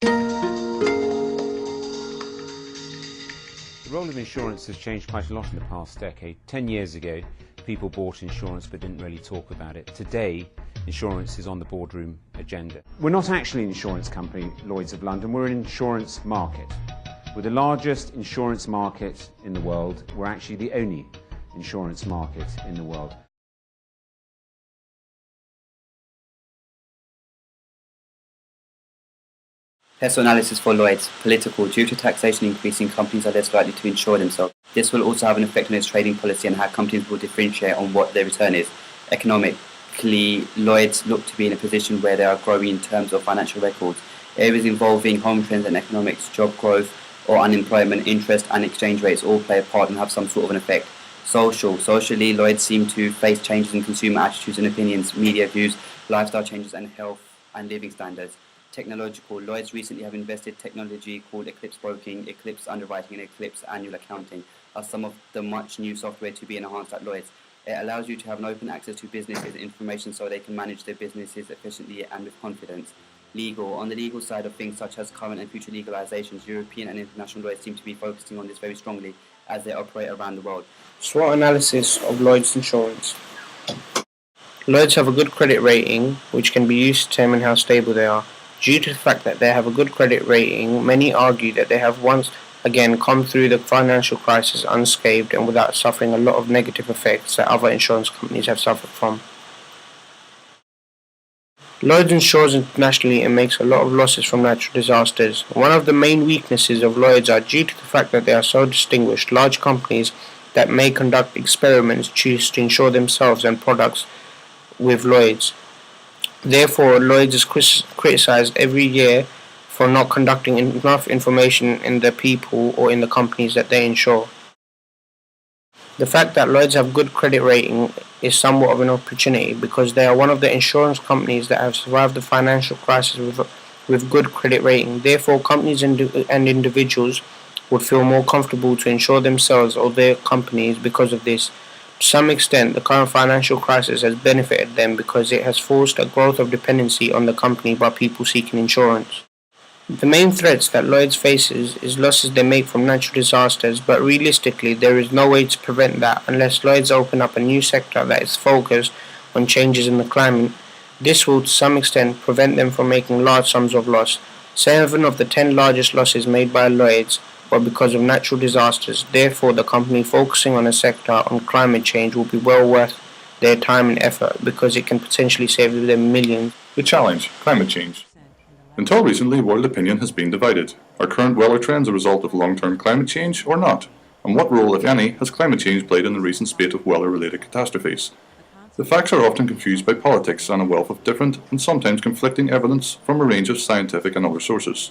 The role of insurance has changed quite a lot in the past decade. 10 years ago, people bought insurance but didn't really talk about it. Today, insurance is on the boardroom agenda. We're not actually an insurance company, Lloyd's of London, we're an insurance market. We're the largest insurance market in the world. We're actually the only insurance market in the world. Personal analysis for Lloyd's. Political. Due to taxation increasing, companies are less likely to insure themselves. This will also have an effect on its trading policy and how companies will differentiate on what their return is. Economically, Lloyd's look to be in a position where they are growing in terms of financial records. Areas involving home trends and economics, job growth or unemployment, interest and exchange rates all play a part and have some sort of an effect. Socially, Lloyd's seem to face changes in consumer attitudes and opinions, media views, lifestyle changes and health and living standards. Technological. Lloyd's recently have invested technology called Eclipse Broking, Eclipse Underwriting and Eclipse Annual Accounting are some of the much new software to be enhanced at Lloyd's. It allows you to have an open access to businesses' information so they can manage their businesses efficiently and with confidence. Legal. On the legal side of things such as current and future legalizations, European and international lawyers seem to be focusing on this very strongly as they operate around the world. SWOT analysis of Lloyd's Insurance. Lloyd's have a good credit rating, which can be used to determine how stable they are. Due to the fact that they have a good credit rating, many argue that they have once again come through the financial crisis unscathed and without suffering a lot of negative effects that other insurance companies have suffered from. Lloyd's insures internationally and makes a lot of losses from natural disasters. One of the main weaknesses of Lloyd's are due to the fact that they are so distinguished. Large companies that may conduct experiments choose to insure themselves and products with Lloyd's. Therefore, Lloyd's is criticized every year for not conducting enough information in the people or in the companies that they insure. The fact that Lloyd's have good credit rating is somewhat of an opportunity because they are one of the insurance companies that have survived the financial crisis with good credit rating. Therefore, companies and individuals would feel more comfortable to insure themselves or their companies because of this. To some extent, the current financial crisis has benefited them because it has forced a growth of dependency on the company by people seeking insurance. The main threats that Lloyd's faces is losses they make from natural disasters, but realistically there is no way to prevent that unless Lloyd's open up a new sector that is focused on changes in the climate. This will to some extent prevent them from making large sums of loss. 7 of the 10 largest losses made by Lloyd's were because of natural disasters. Therefore, the company focusing on a sector on climate change will be well worth their time and effort because it can potentially save them millions. The challenge: climate change. Until recently, world opinion has been divided. Are current weather trends a result of long-term climate change or not? And what role, if any, has climate change played in the recent spate of weather-related catastrophes? The facts are often confused by politics and a wealth of different and sometimes conflicting evidence from a range of scientific and other sources.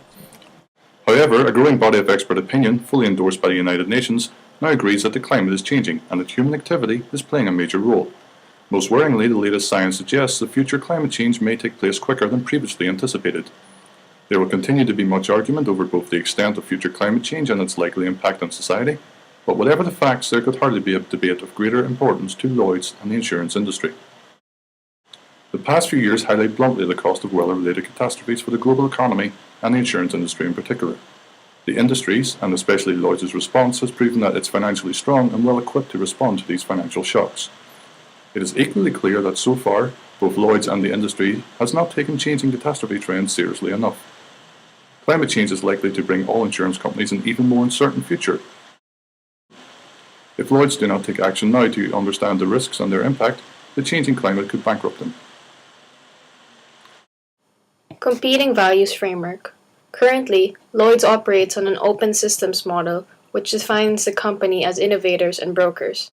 However, a growing body of expert opinion, fully endorsed by the United Nations, now agrees that the climate is changing and that human activity is playing a major role. Most worryingly, the latest science suggests that future climate change may take place quicker than previously anticipated. There will continue to be much argument over both the extent of future climate change and its likely impact on society, but whatever the facts, there could hardly be a debate of greater importance to Lloyd's and the insurance industry. The past few years highlight bluntly the cost of weather-related catastrophes for the global economy and the insurance industry in particular. The industry's, and especially Lloyd's response, has proven that it's financially strong and well equipped to respond to these financial shocks. It is equally clear that so far, both Lloyd's and the industry has not taken changing catastrophe trends seriously enough. Climate change is likely to bring all insurance companies an even more uncertain future. If Lloyd's do not take action now to understand the risks and their impact, the changing climate could bankrupt them. Competing values framework. Currently, Lloyd's operates on an open systems model, which defines the company as innovators and brokers.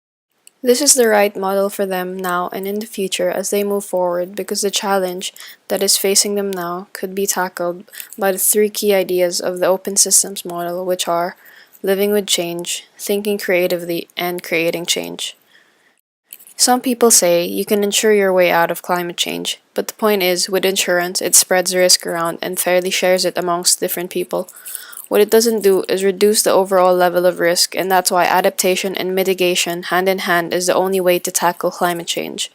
This is the right model for them now and in the future as they move forward because the challenge that is facing them now could be tackled by the 3 key ideas of the open systems model, which are living with change, thinking creatively, and creating change. Some people say you can insure your way out of climate change, but the point is, with insurance, it spreads the risk around and fairly shares it amongst different people. What it doesn't do is reduce the overall level of risk, and that's why adaptation and mitigation hand in hand is the only way to tackle climate change.